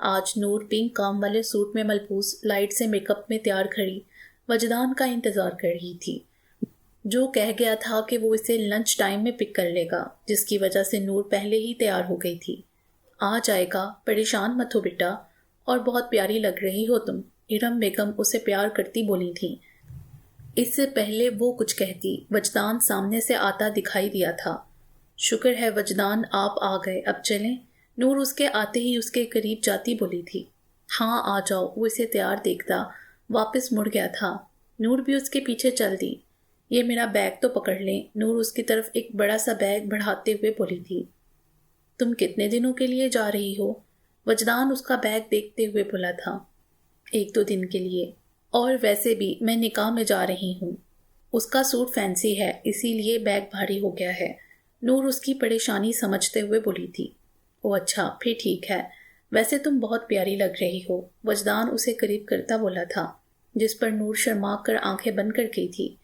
آج نور پنک کام والے سوٹ میں ملبوس لائٹ سے میک اپ میں تیار کھڑی وجدان کا انتظار کر رہی تھی، جو کہہ گیا تھا کہ وہ اسے لنچ ٹائم میں پک کر لے گا، جس کی وجہ سے نور پہلے ہی تیار ہو گئی تھی۔ آ جائے گا، پریشان مت ہو بیٹا، اور بہت پیاری لگ رہی ہو تم، ارم بیگم اسے پیار کرتی بولی تھی۔ اس سے پہلے وہ کچھ کہتی، وجدان سامنے سے آتا دکھائی دیا تھا۔ شکر ہے وجدان آپ آ گئے، اب چلیں؟ نور اس کے آتے ہی اس کے قریب جاتی بولی تھی۔ ہاں آ جاؤ، وہ اسے تیار دیکھتا واپس مڑ گیا تھا۔ نور بھی اس کے پیچھے چل دی۔ یہ میرا بیگ تو پکڑ لیں، نور اس کی طرف ایک بڑا سا بیگ بڑھاتے ہوئے بولی تھی۔ تم کتنے دنوں کے لیے جا رہی ہو؟ وجدان اس کا بیگ دیکھتے ہوئے بولا تھا۔ 1-2 دن کے لیے، اور ویسے بھی میں نکاح میں جا رہی ہوں۔ اس کا سوٹ فینسی ہے، اسی لیے بیگ بھاری ہو گیا ہے۔ نور اس کی پریشانی سمجھتے ہوئے بولی تھی۔ او اچھا، پھر ٹھیک ہے، ویسے تم بہت پیاری لگ رہی ہو، وجدان اسے قریب کرتا بولا تھا، جس پر نور شرما کر آنکھیں بند کر گئی تھی۔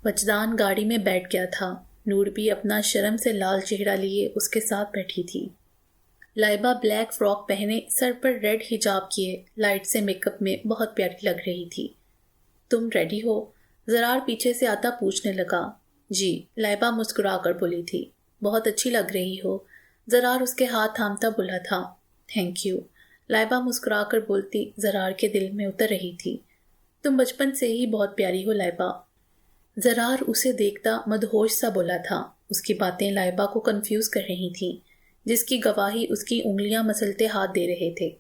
وجدان گاڑی میں بیٹھ گیا تھا، نور بھی اپنا شرم سے لال چہرہ لیے اس کے ساتھ بیٹھی تھی۔ لائبہ بلیک فراک پہنے، سر پر ریڈ حجاب کیے، لائٹ سے میک اپ میں بہت پیاری لگ رہی تھی۔ تم ریڈی ہو؟ زرار پیچھے سے آتا پوچھنے لگا۔ جی، لائبہ مسکرا کر بولی تھی۔ بہت اچھی لگ رہی ہو۔ زرار اس کے ہاتھ تھامتا بولا تھا۔ تھینک یو، لائبہ مسکرا کر بولتی زرار کے دل میں اتر رہی تھی۔ تم بچپن سے ہی بہت پیاری ہو لائبہ۔ زرار اسے دیکھتا مدہوش سا بولا تھا۔ اس کی باتیں لائبہ کو کنفیوز کر رہی تھیں، جس کی گواہی اس کی انگلیاں مسلتے ہاتھ دے رہے تھے۔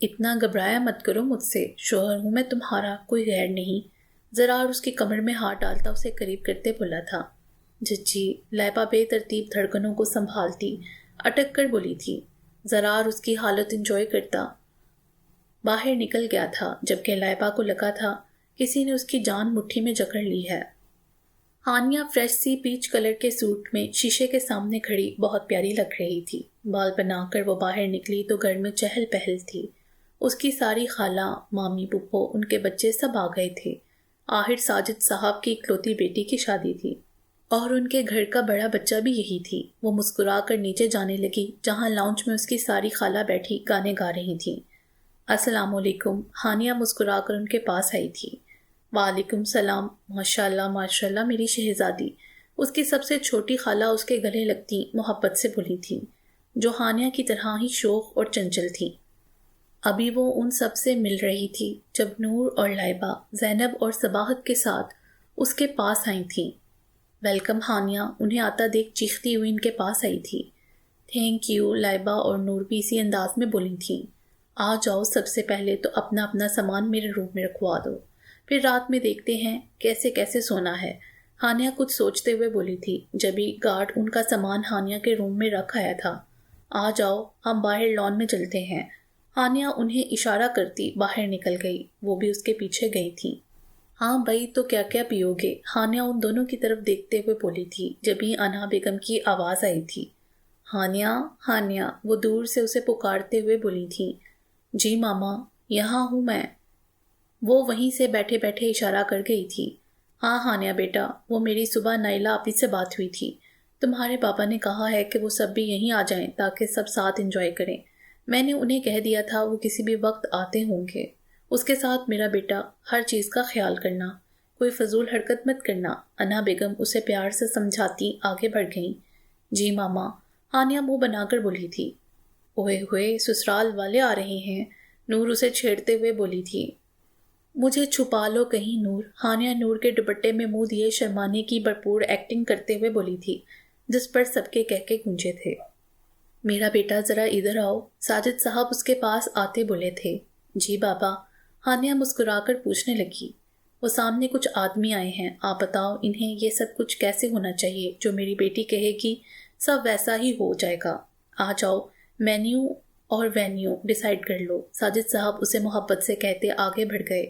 اتنا گھبرایا مت کرو مجھ سے، شوہر ہوں میں تمہارا، کوئی غیر نہیں۔ زرار اس کی کمر میں ہاتھ ڈالتا اسے قریب کرتے بولا تھا۔ جی، لائبہ بے ترتیب دھڑکنوں کو سنبھالتی اٹک کر بولی تھی۔ زرار اس کی حالت انجوائے کرتا باہر نکل گیا تھا، جبکہ لائبہ کو لگا تھا کسی نے اس کی جان مٹھی میں جکڑ لی ہے۔ ہانیہ فریش سی پیچ کلر کے سوٹ میں شیشے کے سامنے کھڑی بہت پیاری لگ رہی تھی۔ بال بنا کر وہ باہر نکلی تو گھر میں چہل پہل تھی۔ اس کی ساری خالہ، مامی، پھپھو، ان کے بچے سب آ گئے تھے۔ آخر ساجد صاحب کی اکلوتی بیٹی کی شادی تھی، اور ان کے گھر کا بڑا بچہ بھی یہی تھی۔ وہ مسکرا کر نیچے جانے لگی، جہاں لاؤنج میں اس کی ساری خالہ بیٹھی گانے گا رہی تھیں۔ السلام علیکم، ہانیہ مسکرا کر ان کے پاس آئی تھی۔ وعلیکم السلام، ماشاءاللہ میری شہزادی۔ اس کی سب سے چھوٹی خالہ اس کے گلے لگتی محبت سے بولی تھی، جو ہانیہ کی طرح ہی شوخ اور چنچل تھی۔ ابھی وہ ان سب سے مل رہی تھی جب نور اور لائبہ زینب اور صباحت کے ساتھ اس کے پاس آئی تھیں۔ ویلکم ہانیہ انہیں آتا دیکھ چیختی ہوئی ان کے پاس آئی تھی۔ تھینک یو، لائبہ اور نور بھی اسی انداز میں بولی تھیں۔ آ جاؤ، سب سے پہلے تو اپنا اپنا سامان میرے روم میں رکھوا دو، پھر رات میں دیکھتے ہیں کیسے کیسے سونا ہے۔ ہانیہ کچھ سوچتے ہوئے بولی تھی، جبھی گارڈ ان کا سامان ہانیہ کے روم میں رکھ آیا تھا۔ آ جاؤ، ہم باہر لان میں چلتے ہیں۔ ہانیہ انہیں اشارہ کرتی باہر نکل گئی، وہ بھی اس کے پیچھے گئی تھی۔ ہاں بھائی، تو کیا کیا پیو گے؟ ہانیہ ان دونوں کی طرف دیکھتے ہوئے بولی تھی، جبھی انھا بیگم کی آواز آئی تھی۔ ہانیہ، وہ دور سے اسے پکارتے ہوئے بولی تھی۔ جی ماما، یہاں ہوں میں۔ وہ وہیں سے بیٹھے بیٹھے اشارہ کر گئی تھی۔ ہاں ہانیہ بیٹا، وہ میری صبح نائلہ آپی سے بات ہوئی تھی، تمہارے پاپا نے کہا ہے کہ وہ سب بھی یہیں آ جائیں تاکہ سب ساتھ انجوائے کریں۔ میں نے انہیں کہہ دیا تھا وہ کسی بھی وقت آتے ہوں گے۔ اس کے ساتھ میرا بیٹا، ہر چیز کا خیال کرنا، کوئی فضول حرکت مت کرنا۔ انھا بیگم اسے پیار سے سمجھاتی آگے بڑھ گئیں۔ جی ماما، ہانیہ منہ بنا کر بولی تھی۔ اوئے ہوئے، سسرال والے آ رہے ہیں، نور اسے چھیڑتے ہوئے بولی تھی۔ مجھے چھپا لو کہیں نور، ہانیہ نور کے دوپٹے میں منہ دیے شرمانے کی بھرپور ایکٹنگ کرتے ہوئے بولی تھی، جس پر سب کے کہکے گونجے تھے۔ میرا بیٹا ذرا ادھر آؤ، ساجد صاحب اس کے پاس آتے بولے تھے۔ جی بابا، ہانیہ مسکرا کر پوچھنے لگی۔ وہ سامنے کچھ آدمی آئے ہیں، آپ بتاؤ انہیں یہ سب کچھ کیسے ہونا چاہیے؟ جو میری بیٹی کہے گی سب ویسا ہی ہو جائے گا۔ آ جاؤ، مینیو اور وینیو ڈیسائیڈ کر لو، ساجد صاحب اسے محبت سے کہتے آگے بڑھ گئے۔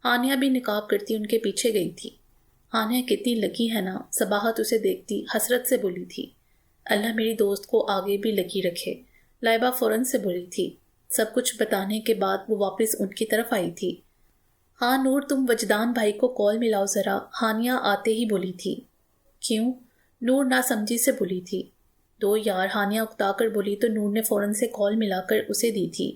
ہانیہ بھی نقاب کرتی ان کے پیچھے گئی تھی۔ ہانیہ کتنی لکی ہے نا، صباحت اسے دیکھتی حسرت سے بولی تھی۔ اللہ میری دوست کو آگے بھی لکی رکھے، لائبہ فوراً سے بولی تھی۔ سب کچھ بتانے کے بعد وہ واپس ان کی طرف آئی تھی۔ ہاں نور، تم وجدان بھائی کو کال ملاؤ ذرا، ہانیہ آتے ہی بولی تھی۔ کیوں؟ نور ناسمجھی سے بولی تھی۔ دو یار، ہانیہ اکتا کر بولی تو نور نے فوراً سے کال ملا کر اسے دی تھی۔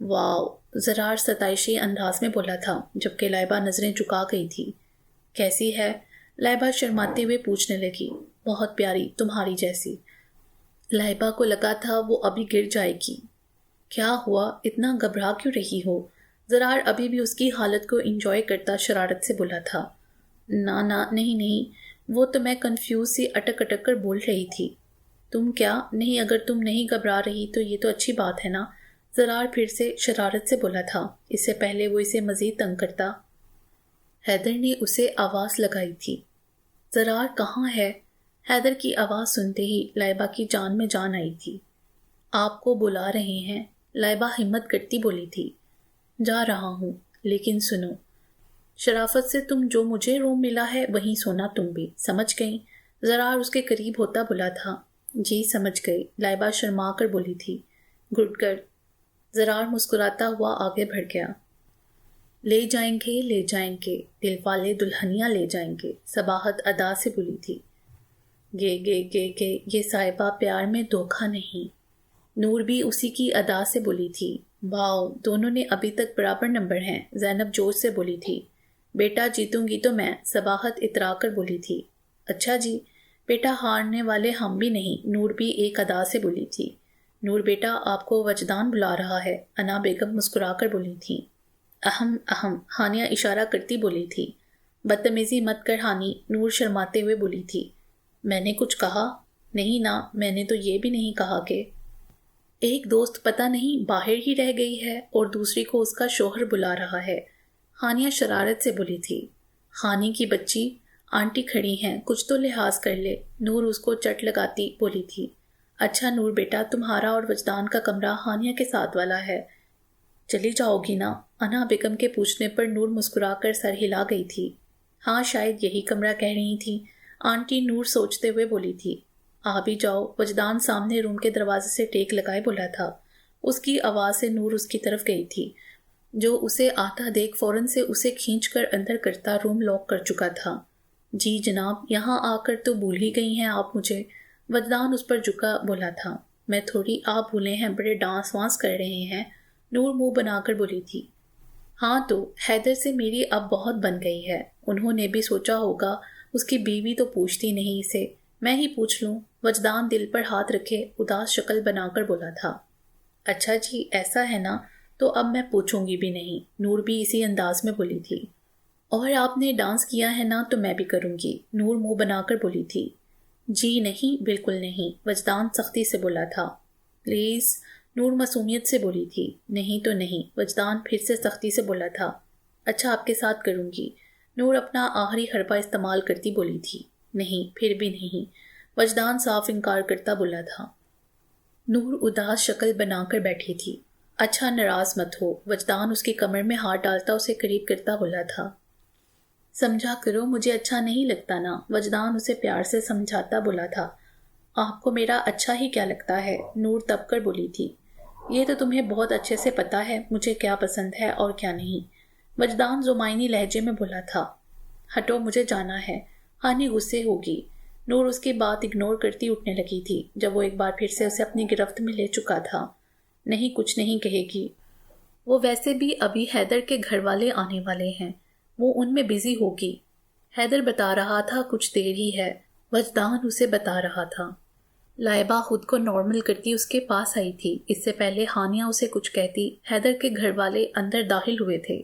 واو، زرار ستائشی انداز میں بولا تھا جبکہ لائبہ نظریں جھکا گئی تھی۔ کیسی ہے؟ لائبہ شرماتے ہوئے پوچھنے لگی۔ بہت پیاری، تمہاری جیسی۔ لائبہ کو لگا تھا وہ ابھی گر جائے گی۔ کیا ہوا؟ اتنا گھبرا کیوں رہی ہو؟ زرار ابھی بھی اس کی حالت کو انجوائے کرتا شرارت سے بولا تھا۔ نہیں، وہ تو میں کنفیوز سی اٹک اٹک کر بول رہی تھی۔ تم کیا؟ نہیں، اگر تم نہیں گھبرا رہی تو یہ تو اچھی بات ہے نا، زرار پھر سے شرارت سے بولا تھا، اس سے پہلے وہ اسے مزید تنگ کرتا۔ حیدر نے اسے آواز لگائی تھی۔ زرار کہاں ہے؟ حیدر کی آواز سنتے ہی لائبہ کی جان میں جان آئی تھی۔ آپ کو بلا رہے ہیں، لائبہ ہمت کرتی بولی تھی۔ جا رہا ہوں، لیکن سنو، شرافت سے تم جو مجھے روم ملا ہے وہیں سونا تم بھی، سمجھ گئی؟ زرار اس کے قریب ہوتا بولا تھا۔ جی سمجھ گئی، لائبہ شرما کر بولی تھی۔ Good girl. زرار مسکراتا ہوا آگے بڑھ گیا۔ لے جائیں گے، دل والے دلہنیاں لے جائیں گے، صباحت ادا سے بولی تھی۔ گے، یہ صاحبہ پیار میں دھوکہ نہیں۔ نور بھی اسی کی ادا سے بولی تھی۔ واو، دونوں نے ابھی تک برابر نمبر ہیں، زینب جوش سے بولی تھی۔ بیٹا جیتوں گی تو میں، صباحت اترا کر بولی تھی۔ اچھا جی، بیٹا ہارنے والے ہم بھی نہیں، نور بھی ایک ادا سے بولی تھی۔ نور بیٹا آپ کو وجدان بلا رہا ہے، انا بیگم مسکرا کر بولی تھی۔ اہم، ہانیہ اشارہ کرتی بولی تھی۔ بدتمیزی مت کر ہانی، نور شرماتے ہوئے بولی تھی۔ میں نے کچھ کہا؟ نہیں نا، میں نے تو یہ بھی نہیں کہا کہ ایک دوست پتہ نہیں باہر ہی رہ گئی ہے اور دوسری کو اس کا شوہر بلا رہا ہے، ہانیہ شرارت سے بولی تھی۔ خانی کی بچی، آنٹی کھڑی ہیں، کچھ تو لحاظ کر لے، نور اس کو چٹ لگاتی بولی تھی۔ اچھا نور بیٹا، تمہارا اور وجدان کا کمرہ ہانیہ کے ساتھ والا ہے، چلی جاؤ گی نا؟ انا بیگم کے پوچھنے پر نور مسکرا کر سر ہلا گئی تھی۔ ہاں شاید یہی کمرہ کہہ رہی تھی آنٹی، نور سوچتے ہوئے بولی تھی۔ آ بھی جاؤ، وجدان سامنے روم کے دروازے سے ٹیک لگائے بولا تھا۔ اس کی آواز سے نور اس کی طرف گئی تھی، جو اسے آتا دیکھ فوراً سے اسے کھینچ کر اندر کرتا روم لاک کر چکا تھا۔ جی جناب، یہاں آ کر تو بھول ہی گئی ہیں آپ مجھے، وجدان اس پر جھکا بولا تھا۔ میں تھوڑی آپ بھولے ہیں، بڑے ڈانس وانس کر رہے ہیں، نور منہ بنا کر بولی تھی۔ ہاں تو حیدر سے میری اب بہت بن گئی ہے، انہوں نے بھی سوچا ہوگا اس کی بیوی تو پوچھتی نہیں اسے، میں ہی پوچھ لوں، وجدان دل پر ہاتھ رکھے اداس شکل بنا کر بولا تھا۔ اچھا جی ایسا ہے نا، تو اب میں پوچھوں گی بھی نہیں، نور بھی اسی انداز میں بولی تھی۔ اور آپ نے ڈانس کیا ہے نا تو میں بھی کروں گی، نور منہ بنا کر بولی تھی۔ جی نہیں، بالکل نہیں، وجدان سختی سے بولا تھا۔ پلیز، نور معصومیت سے بولی تھی۔ نہیں تو نہیں، وجدان پھر سے سختی سے بولا تھا۔ اچھا آپ کے ساتھ کروں گی، نور اپنا آخری حربہ استعمال کرتی بولی تھی۔ نہیں، پھر بھی نہیں، وجدان صاف انکار کرتا بولا تھا۔ نور اداس شکل بنا کر بیٹھی تھی۔ اچھا ناراض مت ہو، وجدان اس کی کمر میں ہاتھ ڈالتا اسے قریب کرتا بولا تھا۔ سمجھا کرو، مجھے اچھا نہیں لگتا نا، وجدان اسے پیار سے سمجھاتا بولا تھا۔ آپ کو میرا اچھا ہی کیا لگتا ہے، نور تب کر بولی تھی۔ یہ تو تمہیں بہت اچھے سے پتا ہے مجھے کیا پسند ہے اور کیا نہیں، وجدان زمائنی لہجے میں بولا تھا۔ ہٹو، مجھے جانا ہے، ہانی غصے ہوگی۔ نور اس کی بات اگنور کرتی اٹھنے لگی تھی جب وہ ایک بار پھر سے اسے اپنی گرفت میں لے چکا تھا۔ نہیں، کچھ نہیں کہے گی، وہ ویسے بھی ابھی حیدر کے گھر والے آنے والے ہیں، وہ ان میں بزی ہوگی۔ حیدر بتا رہا تھا کچھ دیر ہی ہے، وجدان اسے بتا رہا تھا۔ لائبہ خود کو نارمل کرتی اس کے پاس آئی تھی، اس سے پہلے ہانیہ اسے کچھ کہتی حیدر کے گھر والے اندر داخل ہوئے تھے۔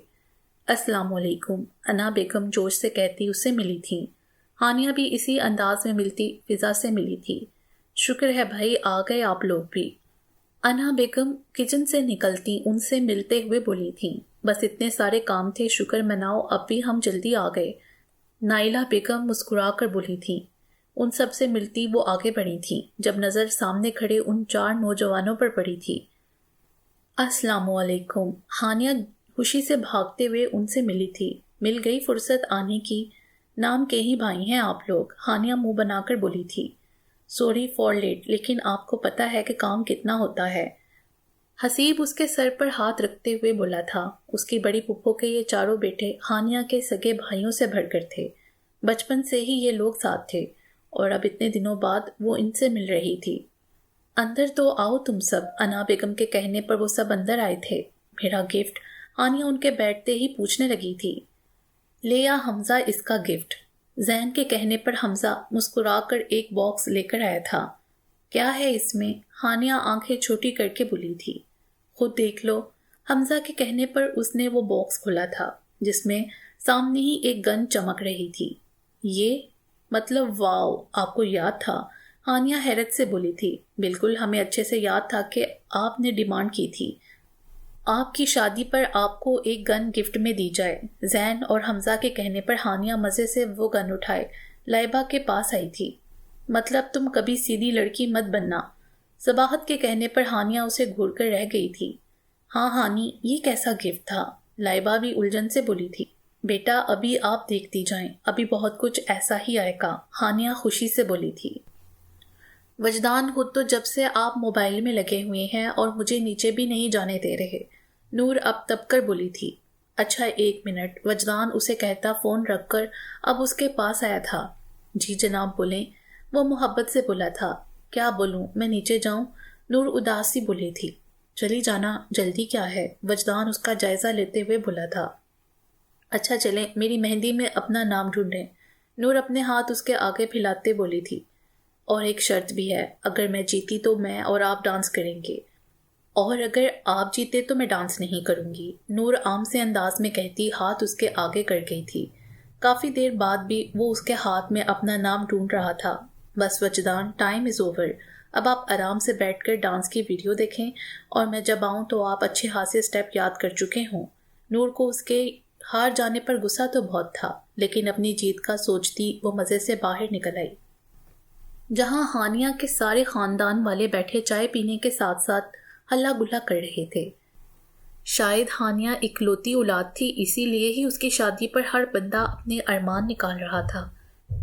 السلام علیکم، انا بیگم جوش سے کہتی اس سے ملی تھی۔ ہانیہ بھی اسی انداز میں ملتی فضا سے ملی تھی۔ شکر ہے بھائی، آ گئے آپ لوگ بھی، انا بیگم کچن سے نکلتی ان سے ملتے ہوئے بولی تھیں۔ بس اتنے سارے کام تھے، شکر مناؤ اب بھی ہم جلدی آ گئے، نائلہ بیگم مسکرا کر بولی تھی۔ ان سب سے ملتی وہ آگے بڑھی تھیں جب نظر سامنے کھڑے ان 4 نوجوانوں پر پڑی تھی۔ السلام علیکم، ہانیہ خوشی سے بھاگتے ہوئے ان سے ملی تھی۔ مل گئی فرصت آنے کی، نام کے ہی بھائی ہیں آپ لوگ، ہانیہ منہ بنا کر بولی تھی۔ سوری فار لیٹ، لیکن آپ کو پتہ ہے کہ کام کتنا ہوتا ہے، حسیب اس کے سر پر ہاتھ رکھتے ہوئے بولا تھا۔ اس کی بڑی پھپھو کے یہ 4 بیٹے ہانیہ کے سگے بھائیوں سے بڑھ کر تھے، بچپن سے ہی یہ لوگ ساتھ تھے اور اب اتنے دنوں بعد وہ ان سے مل رہی تھی۔ اندر تو آؤ تم سب، انا بیگم کے کہنے پر وہ سب اندر آئے تھے۔ میرا گفٹ؟ ہانیہ ان کے بیٹھتے ہی پوچھنے لگی تھی۔ لیا حمزہ اس کا گفٹ۔ زین کے کہنے پر حمزہ مسکرا کر ایک باکس لے کر آیا تھا۔ کیا ہے اس میں؟ ہانیہ آنکھیں چھوٹی کر کے بولی تھی۔ خود دیکھ لو۔ حمزہ کے کہنے پر اس نے وہ باکس کھولا تھا جس میں سامنے ہی ایک گن چمک رہی تھی۔ یہ مطلب واو، آپ کو یاد تھا؟ ہانیہ حیرت سے بولی تھی۔ بالکل، ہمیں اچھے سے یاد تھا کہ آپ نے ڈیمانڈ کی تھی آپ کی شادی پر آپ کو ایک گن گفٹ میں دی جائے۔ زین اور حمزہ کے کہنے پر ہانیہ مزے سے وہ گن اٹھائے لائبہ کے پاس آئی تھی۔ مطلب تم کبھی سیدھی لڑکی مت بننا۔ صباحت کے کہنے پر ہانیہ اسے گھور کر رہ گئی تھی۔ ہاں ہانی، یہ کیسا گفٹ تھا؟ لائبہ بھی الجھن سے بولی تھی۔ بیٹا ابھی آپ دیکھتی جائیں، ابھی بہت کچھ ایسا ہی آئے گا، ہانیہ خوشی سے بولی تھی۔ وجدان خود تو جب سے آپ موبائل میں لگے ہوئے ہیں اور مجھے نیچے بھی نہیں جانے دے رہے، نور اب تب کر بولی تھی۔ اچھا ایک منٹ، وجدان اسے کہتا فون رکھ کر اب اس کے پاس آیا تھا۔ جی جناب بولیں، وہ محبت سے بولا تھا۔ کیا بولوں، میں نیچے جاؤں؟ نور اداس سی بولی تھی۔ چلی جانا، جلدی کیا ہے؟ وجدان اس کا جائزہ لیتے ہوئے بولا تھا۔ اچھا چلیں، میری مہندی میں اپنا نام ڈھونڈیں۔ نور اپنے ہاتھ اس کے آگے پھیلاتے بولی تھی۔ اور ایک شرط بھی ہے، اگر میں جیتی تو میں اور آپ ڈانس کریں گے۔ اور اگر آپ جیتے تو میں ڈانس نہیں کروں گی، نور عام سے انداز میں کہتی ہاتھ اس کے آگے کر گئی تھی۔ کافی دیر بعد بھی وہ اس کے ہاتھ میں اپنا نام ڈھونڈ رہا تھا۔ بس وجدان، ٹائم از اوور، اب آپ آرام سے بیٹھ کر ڈانس کی ویڈیو دیکھیں اور میں جب آؤں تو آپ اچھے خاصے اسٹیپ یاد کر چکے ہوں۔ نور کو اس کے ہار جانے پر غصہ تو بہت تھا، لیکن اپنی جیت کا سوچتی وہ مزے سے باہر نکل آئی۔ جہاں ہانیہ کے سارے خاندان والے بیٹھے چائے پینے کے ساتھ ساتھ ہلا گلا کر رہے تھے۔ شاید ہانیہ اکلوتی اولاد تھی، اسی لیے ہی اس کی شادی پر ہر بندہ اپنے ارمان نکال رہا تھا۔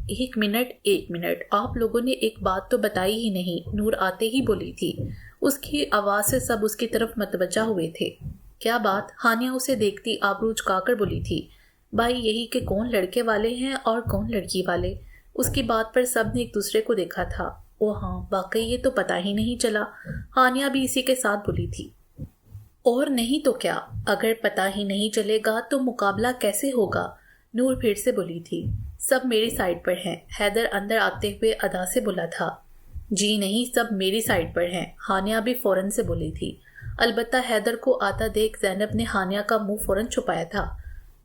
ایک منٹ، آپ لوگوں نے ایک بات تو بتائی ہی نہیں، نور آتے ہی بولی تھی۔ اس کی آواز سے سب اس کی طرف متوجہ ہوئے تھے۔ کیا بات؟ ہانیہ اسے دیکھتی آبرو جھکا کر بولی تھی۔ بھائی یہی کہ کون لڑکے والے ہیں اور کون لڑکی والے۔ اس کی بات پر سب نے ایک دوسرے کو دیکھا تھا۔ او ہاں، واقعی یہ تو پتہ ہی نہیں چلا، ہانیہ بھی اسی کے ساتھ بولی تھی۔ اور نہیں تو کیا، اگر پتہ ہی نہیں چلے گا تو مقابلہ کیسے ہوگا؟ نور پھر سے بولی تھی۔ سب میری سائڈ پر ہیں، حیدر اندر آتے ہوئے ادا سے بولا تھا۔ جی نہیں، سب میری سائڈ پر ہیں، ہانیہ بھی فوراً سے بولی تھی۔ البتہ حیدر کو آتا دیکھ زینب نے ہانیہ کا منہ فوراً چھپایا تھا۔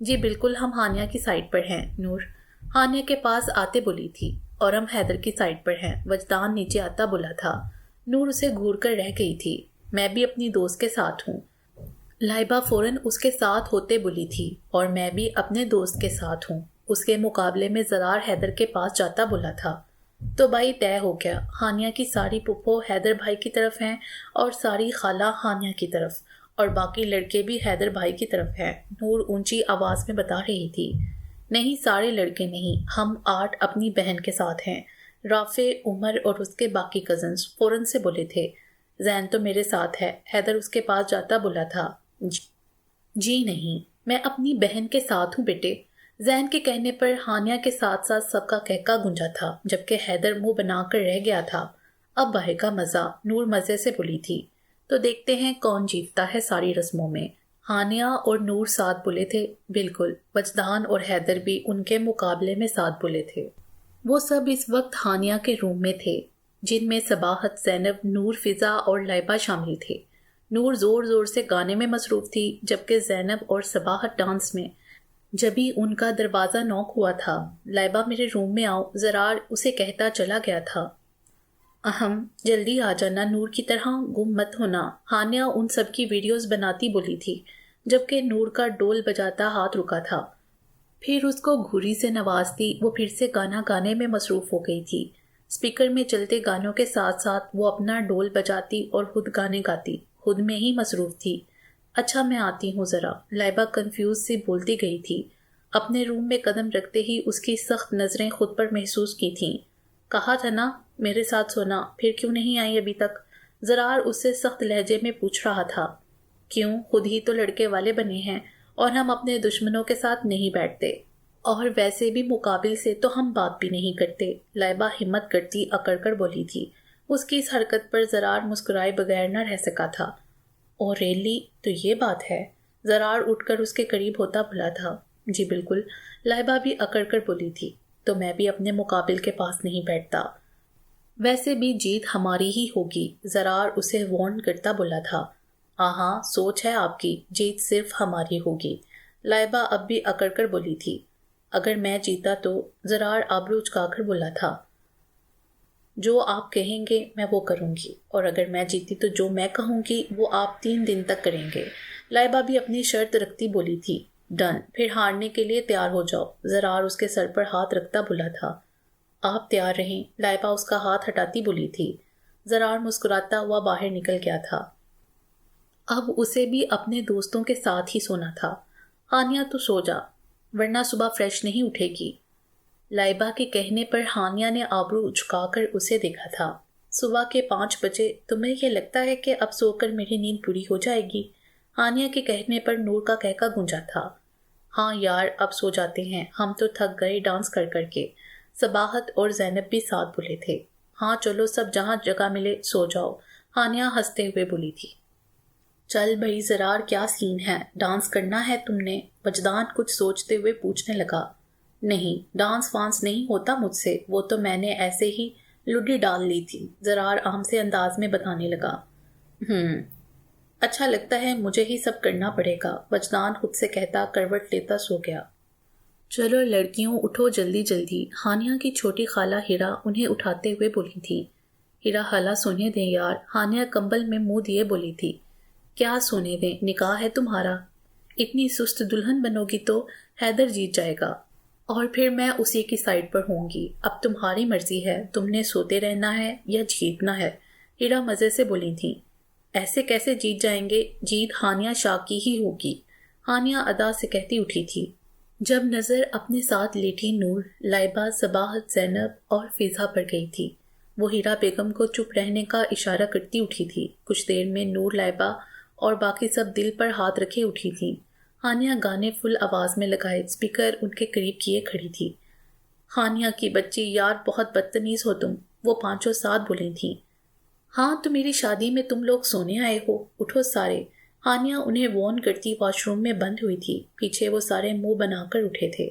جی بالکل، ہم ہانیہ کی سائڈ پر ہیں، نور ہانیہ کے پاس آتے بولی تھی۔ اور ہم حیدر کی سائڈ پر ہیں، وجدان نیچے آتا بولا تھا۔ نور اسے گھور کر رہ گئی تھی۔ میں بھی اپنی دوست کے ساتھ ہوں، لائبہ فوراً اس کے ساتھ ہوتے بولی تھی۔ اور میں بھی اپنے دوست کے ساتھ ہوں، اس کے مقابلے میں زرار حیدر کے پاس جاتا بولا تھا۔ تو بھائی طے ہو گیا، ہانیہ کی ساری پھپھو حیدر بھائی کی طرف ہیں اور ساری خالہ ہانیہ کی طرف، اور باقی لڑکے بھی حیدر بھائی کی طرف ہیں، نور اونچی آواز میں بتا رہی تھی۔ نہیں، سارے لڑکے نہیں، ہم 8 اپنی بہن کے ساتھ ہیں، رافع، عمر اور اس کے باقی کزنز فوراً سے بولے تھے۔ زین تو میرے ساتھ ہے، حیدر اس کے پاس جاتا بولا تھا۔ جی نہیں، میں اپنی بہن کے ساتھ ہوں بیٹے۔ زین کے کہنے پر ہانیہ کے ساتھ ساتھ سب کا کہکا گونجا تھا، جبکہ حیدر منہ بنا کر رہ گیا تھا۔ اب آئے گا مزہ، نور مزے سے بولی تھی۔ تو دیکھتے ہیں کون جیتتا ہے ساری رسموں میں۔ ہانیہ اور نور ساتھ بولے تھے۔ بالکل، وجدان اور حیدر بھی ان کے مقابلے میں ساتھ بولے تھے۔ وہ سب اس وقت ہانیہ کے روم میں تھے، جن میں صباحت، زینب، نور، فضا اور لائبہ شامل تھے۔ نور زور زور سے گانے میں مصروف تھی، جبکہ زینب اور صباحت ڈانس میں۔ جبھی ان کا دروازہ نوک ہوا تھا۔ لائبہ میرے روم میں آؤ، زرار اسے کہتا چلا گیا تھا۔ اہم، جلدی آ جانا، نور کی طرح گم مت ہونا، ہانیہ ان سب کی ویڈیوز بناتی بولی تھی، جبکہ نور کا ڈول بجاتا ہاتھ رکا تھا۔ پھر اس کو گھوری سے نوازتی وہ پھر سے گانا گانے میں مصروف ہو گئی تھی۔ اسپیکر میں چلتے گانوں کے ساتھ ساتھ وہ اپنا ڈول بجاتی اور خود گانے گاتی، خود میں ہی مصروف تھی۔ اچھا میں آتی ہوں ذرا، لائبہ کنفیوز سی بولتی گئی تھی۔ اپنے روم میں قدم رکھتے ہی اس کی سخت نظریں خود پر محسوس کی تھیں۔ کہا تھا نا میرے ساتھ سونا، پھر کیوں نہیں آئی ابھی تک؟ زرار اس سے سخت لہجے میں پوچھ رہا تھا۔ کیوں، خود ہی تو لڑکے والے بنے ہیں اور ہم اپنے دشمنوں کے ساتھ نہیں بیٹھتے، اور ویسے بھی مقابل سے تو ہم بات بھی نہیں کرتے، لائبہ ہمت کرتی اکڑ کر بولی تھی۔ اس کی اس حرکت پر زرار مسکرائے بغیر نہ رہ سکا تھا۔ اور ریلی تو یہ بات ہے؟ زرار اٹھ کر اس کے قریب ہوتا بولا تھا۔ جی بالکل، لائبہ بھی اکڑ کر بولی تھی، تو میں بھی اپنے مقابل کے پاس نہیں بیٹھتا۔ ویسے بھی جیت ہماری ہی ہوگی، زرار اسے وارن کرتا بولا تھا۔ ہاں سوچ ہے آپ کی، جیت صرف ہماری ہوگی، لائبہ اب بھی اکڑ کر بولی تھی۔ اگر میں جیتا تو؟ زرار آبرو اچکا کر بولا تھا۔ جو آپ کہیں گے میں وہ کروں گی، اور اگر میں جیتی تو جو میں کہوں گی وہ آپ 3 دن تک کریں گے۔ لائبہ بھی اپنی شرط رکھتی بولی تھی۔ ڈن، پھر ہارنے کے لیے تیار ہو جاؤ، زرار اس کے سر پر ہاتھ رکھتا بولا تھا۔ آپ تیار رہیں، لائبہ اس کا ہاتھ ہٹاتی بولی تھی۔ زرار مسکراتا ہوا باہر نکل گیا تھا۔ اب اسے بھی اپنے دوستوں کے ساتھ ہی سونا تھا۔ ہانیہ تو سو جا، ورنہ صبح فریش نہیں اٹھے گی۔ لائبہ کے کہنے پر ہانیہ نے آبرو اچکا کر اسے دیکھا تھا۔ صبح کے 5 بجے، تمہیں یہ لگتا ہے کہ اب سو کر میری نیند پوری ہو جائے گی؟ ہانیہ کے کہنے پر نور کا کہکا گونجا تھا۔ ہاں یار، اب سو جاتے ہیں، ہم تو تھک گئے ڈانس کر کر کے۔ صباحت اور زینب بھی ساتھ بولے تھے۔ ہاں چلو سب جہاں جگہ ملے سو جاؤ، ہانیہ ہنستے ہوئے بولی تھی۔ چل بھائی زرار، کیا سین ہے؟ ڈانس کرنا ہے تم نے؟ وجدان کچھ سوچتے ہوئے پوچھنے لگا۔ نہیں، ڈانس وانس نہیں ہوتا مجھ سے، وہ تو میں نے ایسے ہی لڈی ڈال لی تھی، زرار عام سے انداز میں بتانے لگا۔ اچھا لگتا ہے، مجھے ہی سب کرنا پڑے گا، وجدان خود سے کہتا کروٹ لیتا سو گیا۔ چلو لڑکیوں اٹھو جلدی جلدی، ہانیہ کی چھوٹی خالہ ہیرا انہیں اٹھاتے ہوئے بولی تھی۔ ہیرا خالہ سونے دیں یار، ہانیہ کمبل میں منہ دیے بولی تھی۔ کیا سونے دیں، نکاح ہے تمہارا؟ اتنی سست دلہن بنو گی تو حیدر جیت جائے گا، اور پھر میں اسی کی سائڈ پر ہوں گی۔ اب تمہاری مرضی ہے، تم نے سوتے رہنا ہے یا جیتنا ہے، ہیرا مزے سے بولی تھی۔ ایسے کیسے جیت جائیں گے، جیت ہانیہ شاہ کی ہی ہوگی، ہانیہ ادا سے کہتی اٹھی تھی۔ جب نظر اپنے ساتھ لیٹی نور، لائبہ، صباحت، زینب اور فضا پر گئی تھی، وہ ہیرا بیگم کو چپ رہنے کا اشارہ کرتی اٹھی تھی۔ کچھ دیر میں نور، لائبہ اور باقی سب دل پر ہاتھ رکھے اٹھی تھی۔ ہانیہ گانے فل آواز میں لگائے اسپیکر ان کے قریب کیے کھڑی تھی۔ ہانیہ کی بچی، یار بہت بدتمیز ہو تم، وہ 5 ساتھ بولی تھیں۔ ہاں تو میری شادی میں تم لوگ سونے آئے ہو، اٹھو سارے، ہانیہ انہیں وارن کرتی واش روم میں بند ہوئی تھی۔ پیچھے وہ سارے منہ بنا کر اٹھے تھے۔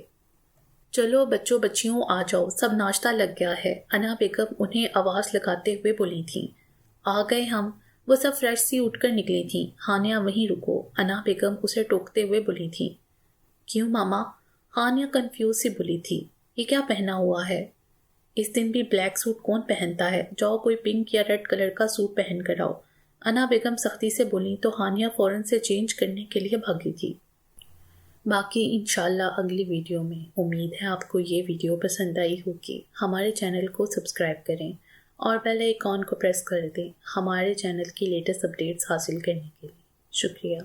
چلو بچوں بچیوں آ جاؤ، سب ناشتہ لگ گیا ہے، انا بیگم انہیں آواز لگاتے ہوئے بولی تھیں۔ آ گئے ہم، وہ سب فریش سی اٹھ کر نکلی تھیں۔ ہانیہ وہیں رکو، انا بیگم اسے ٹوکتے ہوئے بولی تھی۔ کیوں ماما؟ ہانیہ کنفیوز سی بولی تھی۔ یہ کیا پہنا ہوا ہے؟ اس دن بھی بلیک سوٹ کون پہنتا ہے، جاؤ کوئی پنک یا ریڈ کلر کا سوٹ پہن کر آؤ، انا بیگم سختی سے بولی تو ہانیہ فوراً سے چینج کرنے کے لیے بھاگی تھی۔ باقی انشاءاللہ اگلی ویڈیو میں۔ امید ہے آپ کو یہ ویڈیو پسند آئی ہوگی۔ ہمارے چینل کو سبسکرائب کریں اور بیل آئیکن کو پریس کر دیں ہمارے چینل کی لیٹسٹ اپڈیٹس حاصل کرنے کے لیے۔ شکریہ۔